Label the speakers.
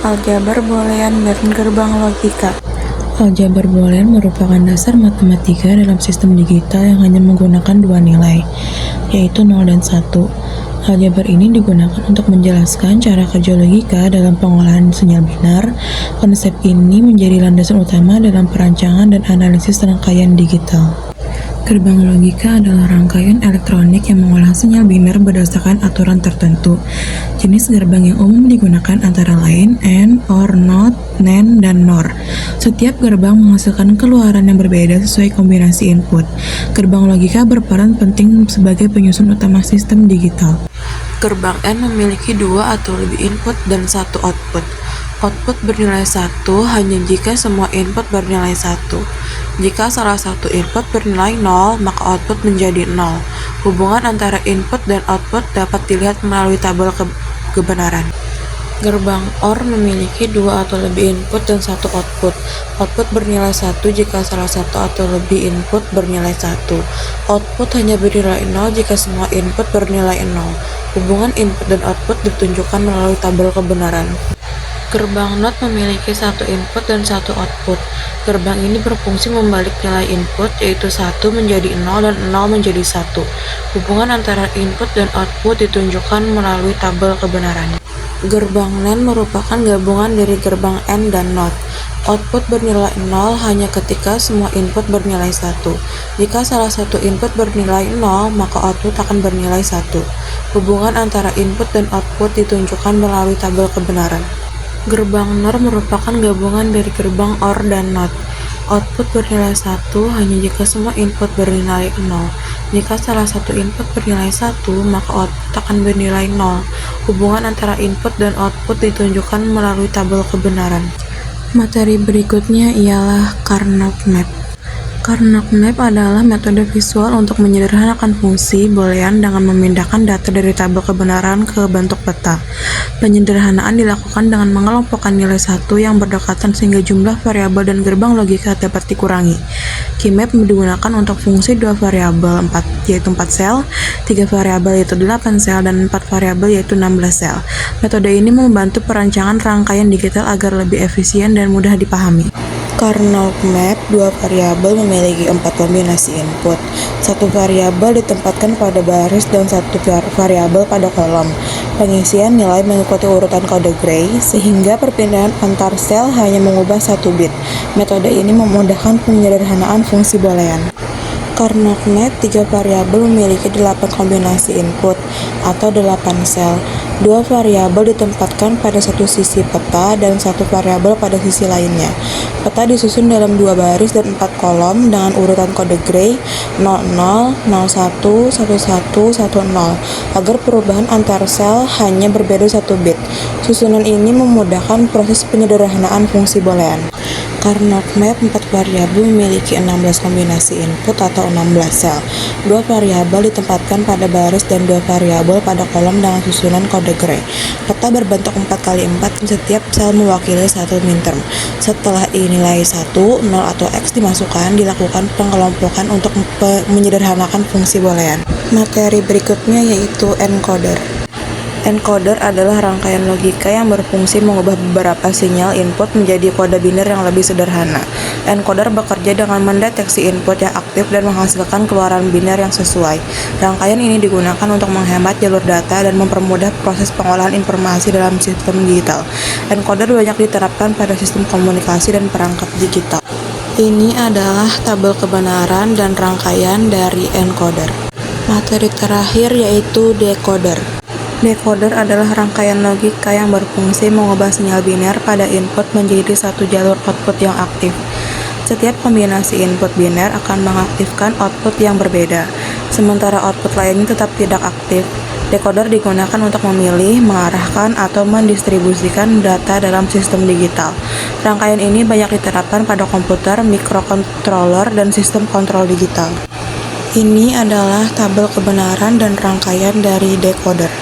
Speaker 1: Aljabar boolean dan gerbang logika.
Speaker 2: Aljabar boolean merupakan dasar matematika dalam sistem digital yang hanya menggunakan dua nilai, yaitu 0 dan 1. Aljabar ini digunakan untuk menjelaskan cara kerja logika dalam pengolahan sinyal binar. Konsep ini menjadi landasan utama dalam perancangan dan analisis rangkaian digital. Gerbang logika adalah rangkaian elektronik yang mengolah sinyal binar berdasarkan aturan tertentu. Jenis gerbang yang umum digunakan antara lain AND, OR, NOT, NAND, dan NOR. Setiap gerbang menghasilkan keluaran yang berbeda sesuai kombinasi input. Gerbang logika berperan penting sebagai penyusun utama sistem digital.
Speaker 1: Gerbang AND memiliki dua atau lebih input dan satu output. Output bernilai 1 hanya jika semua input bernilai 1. Jika salah satu input bernilai 0, maka output menjadi 0. Hubungan antara input dan output dapat dilihat melalui tabel kebenaran. Gerbang OR memiliki dua atau lebih input dan satu output. Output bernilai 1 jika salah satu atau lebih input bernilai 1. Output hanya bernilai 0 jika semua input bernilai 0. Hubungan input dan output ditunjukkan melalui tabel kebenaran. Gerbang NOT memiliki satu input dan satu output. Gerbang ini berfungsi membalik nilai input, yaitu 1 menjadi 0 dan 0 menjadi 1. Hubungan antara input dan output ditunjukkan melalui tabel kebenaran. Gerbang NAND merupakan gabungan dari gerbang AND dan NOT. Output bernilai 0 hanya ketika semua input bernilai 1. Jika salah satu input bernilai 0, maka output akan bernilai 1. Hubungan antara input dan output ditunjukkan melalui tabel kebenaran. Gerbang NOR merupakan gabungan dari gerbang OR dan NOT. Output bernilai 1 hanya jika semua input bernilai 0. Jika salah satu input bernilai 1, maka output akan bernilai 0. Hubungan antara input dan output ditunjukkan melalui tabel kebenaran. Materi berikutnya ialah Karnaugh Map. Karnaugh Map adalah metode visual untuk menyederhanakan fungsi boolean dengan memindahkan data dari tabel kebenaran ke bentuk peta. Penyederhanaan dilakukan dengan mengelompokkan nilai satu yang berdekatan sehingga jumlah variabel dan gerbang logika dapat dikurangi. Keymap digunakan untuk fungsi dua variabel yaitu 4 sel, 3 variabel yaitu 8 sel, dan 4 variabel yaitu 16 sel. Metode ini membantu perancangan rangkaian digital agar lebih efisien dan mudah dipahami. Karnaugh Map, dua variabel memiliki 4 kombinasi input. Satu variabel ditempatkan pada baris dan satu variabel pada kolom. Pengisian nilai mengikuti urutan kode Gray, sehingga perpindahan antar sel hanya mengubah 1 bit. Metode ini memudahkan penyederhanaan fungsi boolean. Karnaugh Map, 3 variabel memiliki 8 kombinasi input atau 8 sel. 2 variabel ditempatkan pada satu sisi peta dan satu variabel pada sisi lainnya. Peta disusun dalam 2 baris dan 4 kolom dengan urutan kode Gray 00, 01, 11, 10 agar perubahan antar sel hanya berbeda 1 bit. Susunan ini memudahkan proses penyederhanaan fungsi boolean. Karnaugh Map, 4 variabel memiliki 16 kombinasi input atau 16 sel. 2 variabel ditempatkan pada baris dan 2 variabel pada kolom dengan susunan kode Gray. Peta berbentuk 4x4 dan setiap sel mewakili satu minterm. Setelah nilai 1, 0 atau X dimasukkan, dilakukan pengelompokan untuk menyederhanakan fungsi boolean. Materi berikutnya yaitu encoder. Encoder adalah rangkaian logika yang berfungsi mengubah beberapa sinyal input menjadi kode biner yang lebih sederhana. Encoder bekerja dengan mendeteksi input yang aktif dan menghasilkan keluaran biner yang sesuai. Rangkaian ini digunakan untuk menghemat jalur data dan mempermudah proses pengolahan informasi dalam sistem digital. Encoder banyak diterapkan pada sistem komunikasi dan perangkat digital. Ini adalah tabel kebenaran dan rangkaian dari encoder. Materi terakhir yaitu decoder. Decoder adalah rangkaian logika yang berfungsi mengubah sinyal biner pada input menjadi satu jalur output yang aktif. Setiap kombinasi input biner akan mengaktifkan output yang berbeda, sementara output lainnya tetap tidak aktif. Decoder digunakan untuk memilih, mengarahkan, atau mendistribusikan data dalam sistem digital. Rangkaian ini banyak diterapkan pada komputer, microcontroller, dan sistem kontrol digital. Ini adalah tabel kebenaran dan rangkaian dari decoder.